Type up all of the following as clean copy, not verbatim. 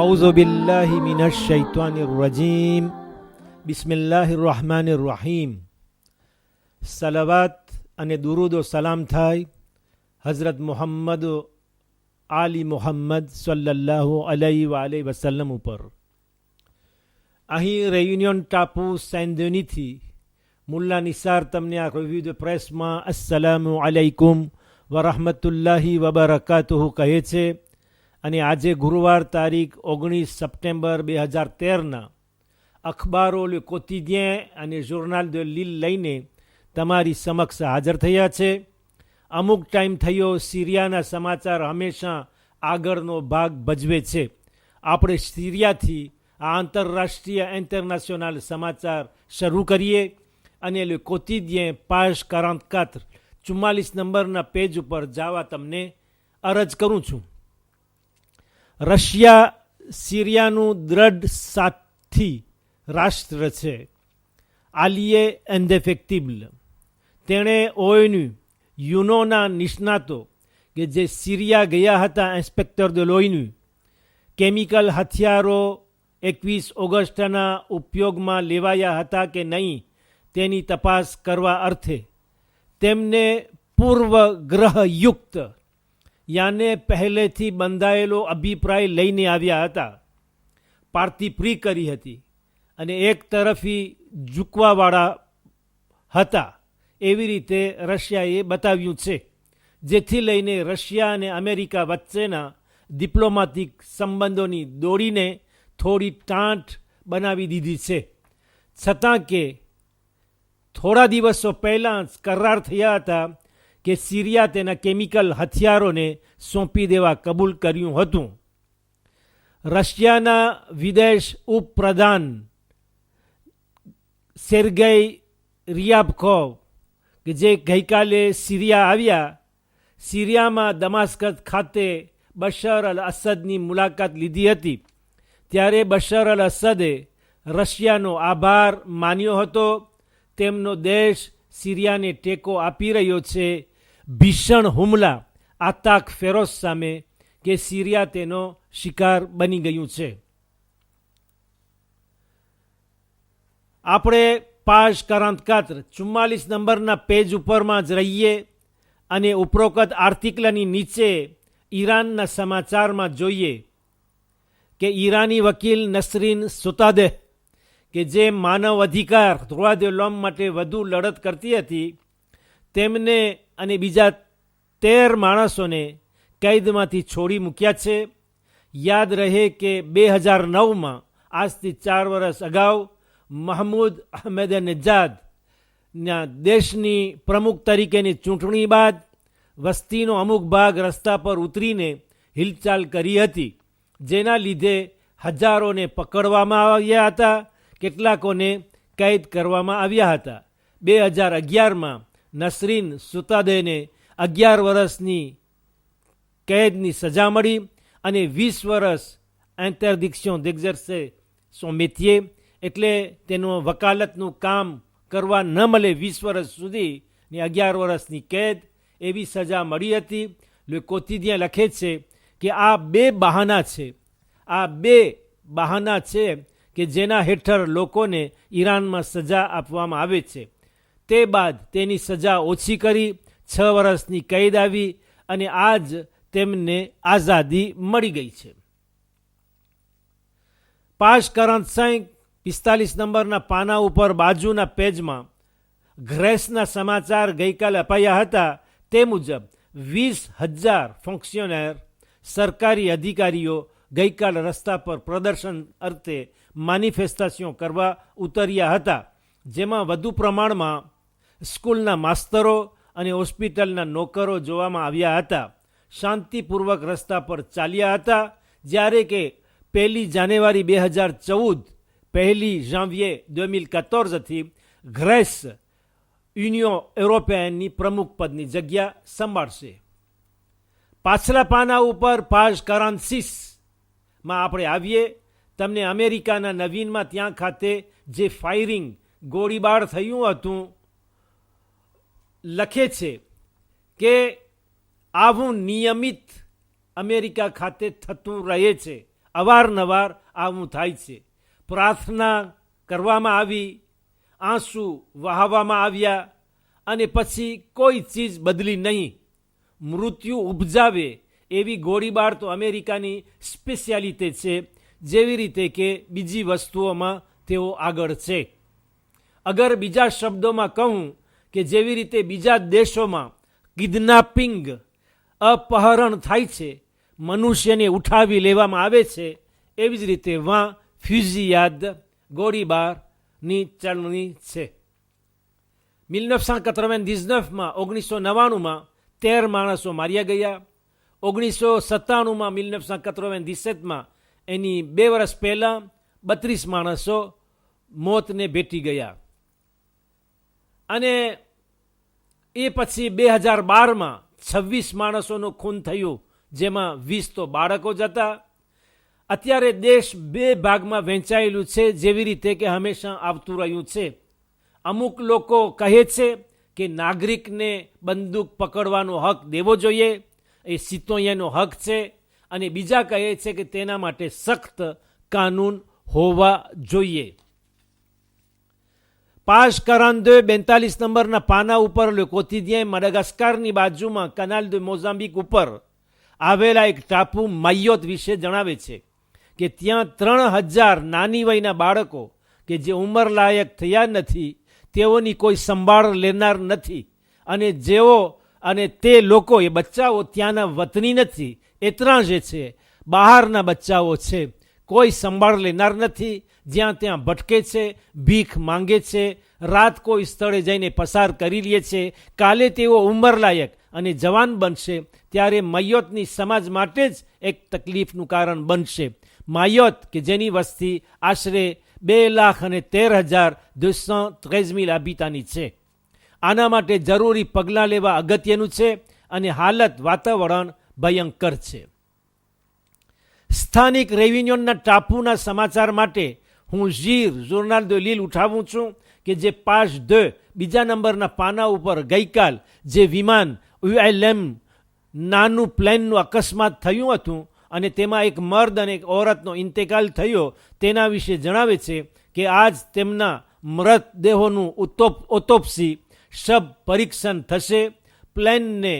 أعوذ بالله من الشيطان الرجيم بسم الله الرحمن الرحيم સલાવત અને દુરૂદ સલામ થાય હઝરત મુહમ્મદ આલી મુહમ્મદ સલ્લલ્લાહુ અલૈહિ વસલ્લમ ઉપર. અહીં રેયુનિયન ટાપુ સેન્ડોનીથી મુલ્લા નિસાર તમને આ રિવ્યુ ધ પ્રેસમાં અસ્સલામુ અલૈકુમ વરહમતુલ્લાહી વબરકાતુહુ કહે છે. અને આજે ગુરુવાર તારીખ 19 સપ્ટેમ્બર 2013ના અખબારો લે કોતિદિયન અને જોર્નાલ de Lille લઈને તમારી સમક્ષ હાજર થયા છે. અમુક ટાઈમ થયો સિરિયાના સમાચાર હંમેશા આગળનો ભાગ ભજવે છે. આપણે સિરિયાથી આ આંતરરાષ્ટ્રીય ઇન્ટરનેશનલ સમાચાર શરૂ કરીએ અને લે કોતિદિયન page 44 44 નંબરના પેજ ઉપર જવા તમને અરજ કરું છું. રશિયા સિરિયાનું દ્રઢ સાથી રાષ્ટ્ર છે. આલિયે ઇન્ડેફેક્ટિબલ. તેણે ONU યુનોના નિષ્ણાતો કે જે સિરિયા ગયા હતા ઇન્સ્પેક્ટર de l'ONU કેમિકલ હથિયારો 21 ઓગસ્ટના ઉપયોગમાં લેવાયા હતા કે નહીં તેની તપાસ કરવા અર્થે તેમને પૂર્વગ્રહયુક્ત યાને પહેલેથી બંધાયેલો અભિપ્રાય લઈને આવ્યા હતા. પાર્ટીપ્રી કરી હતી અને એક તરફી ઝૂકવાવાળા હતા એવી રીતે રશિયાએ બતાવ્યું છે, જેથી લઈને રશિયા અને અમેરિકા વચ્ચેના ડિપ્લોમેટિક સંબંધોની દોડીને થોડી ટાંટ બનાવી દીધી છે. છતાં કે થોડા દિવસો પહેલાં જ કરાર થયા હતા કે સિરિયા તેના કેમિકલ હથિયારોને સોંપી દેવા કબૂલ કર્યું હતું. રશિયાના વિદેશ ઉપપ્રધાન સેર્ગેઈ રિયાબકોવ કે જે ગઈકાલે સિરિયા આવ્યા, સિરિયામાં દમાસ્કસ ખાતે બશર અલ અસદની મુલાકાત લીધી હતી. ત્યારે બશર અલ અસદે રશિયાનો આભાર માન્યો હતો. તેમનો દેશ સિરિયાને ટેકો આપી રહ્યો છે ભીષણ હુમલા આતાક ફેરોઝ સામે કે સિરિયા તેનો શિકાર બની ગયું છે. આપણે page 44 44 નંબરના પેજ ઉપરમાં જ રહીએ અને ઉપરોક્ત આર્ટિકલની નીચે ઈરાનના સમાચારમાં જોઈએ કે ઈરાની વકીલ નસરીન સોતાદેહ કે જે માનવ અધિકાર droit de l'homme માટે વધુ લડત કરતી હતી, તેમને અને બીજા 13 માણસોને કેદમાંથી છોડી મૂક્યા છે. યાદ રહે કે 2009માં આજથી 4 વર્ષ અગાઉ મહમૂદ અહમદનેજાદના દેશની પ્રમુખ તરીકેની ચૂંટણી બાદ વસ્તીનો અમુક ભાગ રસ્તા પર ઉતરીને હિલચાલ કરી હતી, જેના લીધે હજારોને પકડવામાં આવ્યા હતા, કેટલાકોને કેદ કરવામાં આવ્યા હતા. 2011માં નસરીન સોતાદેહને 11 વર્ષની કેદની સજા મળી અને 20 વર્ષ ઇન્ટરડિક્શન d'exercer son métier એટલે તેનું વકાલતનું કામ કરવા ન મળે 20 વર્ષ સુધી ને 11 વર્ષની કેદ એવી સજા મળી હતી. લે કોતિદિયન લખે છે કે આ બે બહાના છે કે જેના હેઠળ લોકોને ઈરાનમાં સજા આપવામાં આવે છે. તે બાદ તેની સજા ઓછી કરી 6 વર્ષની કેદ આવી અને આજ તેમને આઝાદી મળી ગઈ છે. page 45 નંબરના પાના ઉપર બાજુના પેજમાં ગ્રેસના સમાચાર ગઈકાલે અપાયા હતા. તે મુજબ 20,000 ફંક્શનર સરકારી અધિકારીઓ ગઈકાલે રસ્તા પર પ્રદર્શન અર્થે માનિફેસ્ટેશન કરવા ઉતર્યા હતા, જેમાં વધુ પ્રમાણમાં સ્કૂલના માસ્તરો અને હોસ્પિટલના નોકરો જોવામાં આવ્યા હતા. શાંતિપૂર્વક રસ્તા પર ચાલ્યા હતા, જ્યારે કે 1 જાન્યુઆરી 2014 1 જાન્યુઆરી 2014થી ગ્રેસ યુનિયન યુરોપિયનની પ્રમુખ પદની જગ્યા સંભાળશે. પાછલા પાના ઉપર page 46માં આપણે આવીએ. તમને અમેરિકાના નવીનમાં ત્યાં ખાતે જે ફાયરિંગ ગોળીબાર થયું હતું લખે છે કે આવું નિયમિત અમેરિકા ખાતે થતું રહે છે. અવારનવાર આવું થાય છે. પ્રાર્થના કરવામાં આવી, આંસુ વહાવવામાં આવ્યા અને પછી કોઈ ચીજ બદલી નહીં. મૃત્યુ ઉપજાવે એવી ગોળીબાર તો અમેરિકાની સ્પેશિયાલિટી છે, જેવી રીતે કે બીજી વસ્તુઓમાં તેઓ આગળ છે. અગર બીજા શબ્દોમાં કહું કે જેવી રીતે બીજા દેશોમાં કિડનેપિંગ અપહરણ થાય છે, મનુષ્યને ઉઠાવી લેવામાં આવે છે, એવી જ રીતે વાં ફ્યુઝિયાદ ગોળીબારની ચલણી છે. 1999માં 1999માં 13 માણસો માર્યા ગયા. 1997માં 1997માં એની 2 વર્ષ પહેલાં 32 માણસો મોતને ભેટી ગયા. અને એ પછી 2012માં 26 માણસોનું ખૂન થયું, જેમાં 20 તો બાળકો જ હતા. અત્યારે દેશ 2 ભાગમાં વહેંચાયેલું છે, જેવી રીતે કે હંમેશા આવતું રહ્યું છે. અમુક લોકો કહે છે કે નાગરિકને બંદૂક પકડવાનો હક દેવો જોઈએ, એ સિતોયાનો હક છે. અને બીજા કહે છે કે તેના માટે સખ્ત કાનૂન હોવા જોઈએ. પાશ 42 નંબરના પાના ઉપર લે કોતિદિયા મડાગાસ્કારની બાજુમાં કનાલ દે મોઝામ્બિક ઉપર આવેલા એક ટાપુ માયોત વિશે જણાવે છે કે ત્યાં 3000 નાની વયના બાળકો કે જે ઉંમરલાયક થયા નથી, તેઓની કોઈ સંભાળ લેનાર નથી. અને જેઓ અને તે લોકો, એ બચ્ચાઓ ત્યાંના વતની નથી, એત્રાંજે છે, બહારના બચ્ચાઓ છે. કોઈ સંભાળ લેનાર નથી, જ્યાં ત્યાં ભટકે છે, ભીખ માંગે છે, રાત કોઈ સ્થળે જઈને પસાર કરી લે છે. કાલે તેઓ ઉંમરલાયક અને જવાન બનશે ત્યારે માયોતની સમાજ માટે જ એક તકલીફનું કારણ બનશે. માયોત કે જેની વસ્તી આશરે 2,13,213 હાબિતાની છે. આના માટે જરૂરી પગલાં લેવા અગત્યનું છે અને હાલત વાતાવરણ ભયંકર છે. સ્થાનિક રેવિન્યુનના ટાપુના સમાચાર માટે હું ઝીર જોર્નાલ દે લીલ ઉઠાવું છું કે જે પાશ 2 બીજા નંબરના પાના ઉપર ગઈકાલ જે વિમાન ULM નાનું પ્લેનનું અકસ્માત થયું હતું અને તેમાં એક મર્દ અને એક ઓરતનો ઇન્તેકાલ થયો, તેના વિશે જણાવે છે કે આજ તેમના મૃતદેહોનું ઓટોપ્સી શબ પરીક્ષણ થશે. પ્લેનને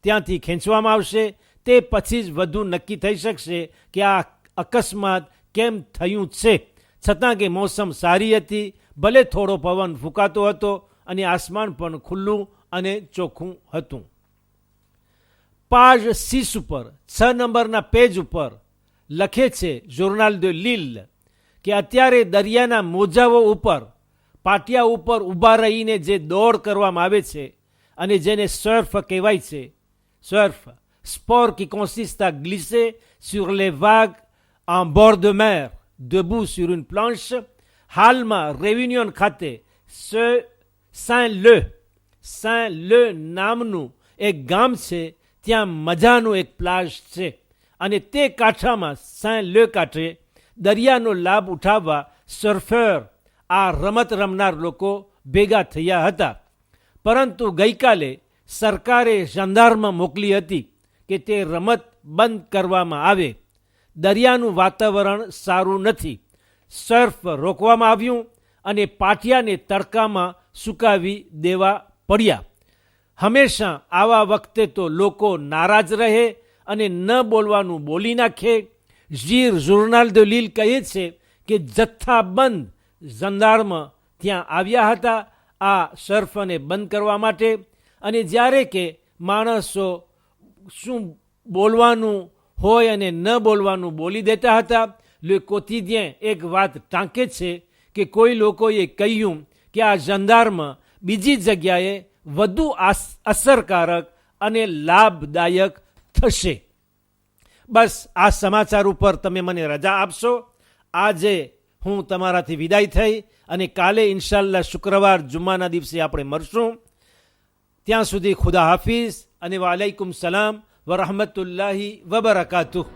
ત્યાંથી ખેંચવામાં આવશે. તે પછી જ વધુ નક્કી થઈ શકશે કે આ અકસ્માત કેમ થયું છે. છતાં કે મોસમ સારી હતી, ભલે થોડો પવન ફૂંકાતો હતો અને આસમાન પણ ખુલ્લું અને ચોખ્ખું હતું. પાજ 6 ઉપર 6 નંબરના પેજ ઉપર લખે છે જોર્નાલ દે લીલ કે અત્યારે દરિયાના મોજાઓ ઉપર પાટિયા ઉપર ઊભા રહીને જે દોડ કરવામાં આવે છે અને જેને સર્ફ કહેવાય છે, surf sport qui consiste à glisser sur les vagues en bord de mer, debout sur une planche. હાલમાં રેવિન્યુન ખાતે Saint-Leu નામનું એક ગામ છે. ત્યાં મજાનું એક પ્લાજ છે અને તે કાંઠામાં Saint-Leu કાંઠે દરિયાનો લાભ ઉઠાવવા સર્ફર, આ રમત રમનાર લોકો ભેગા થયા હતા. પરંતુ ગઈકાલે સરકારે જંદારમાં મોકલી હતી કે તે રમત બંધ કરવામાં આવે. દરિયાનું વાતાવરણ સારું નથી. સર્ફ રોકવામાં આવ્યું અને પાટિયાને તડકામાં સુકાવી દેવા પડ્યા. હંમેશા આવા વખતે તો લોકો નારાજ રહે અને ન બોલવાનું બોલી નાખે. ઝીર જોર્નાલ દે લીલ કહે છે કે જથ્થાબંધ જંદારમાં ત્યાં આવ્યા હતા આ સર્ફને બંધ કરવા માટે. અને જ્યારે કે માણસો શું બોલવાનું હોય અને ન બોલવાનું બોલી દેતા હતા. લે કોતિદિયન એક વાત ટાંકે છે કે કોઈ લોકોએ કહ્યું કે આ જંદારમાં બીજી જગ્યાએ વધુ અસરકારક અને લાભદાયક થશે. બસ આ સમાચાર ઉપર તમે મને રજા આપશો. આજે હું તમારાથી વિદાય થઈ અને કાલે ઇન્શાલ્લાહ શુક્રવાર જુમ્માના દિવસે આપણે મળશું. ત્યાં સુધી ખુદા હાફિઝ અને વાલેકુમ સલામ વરહમતુલ્લાહિ વબરકાતુહ.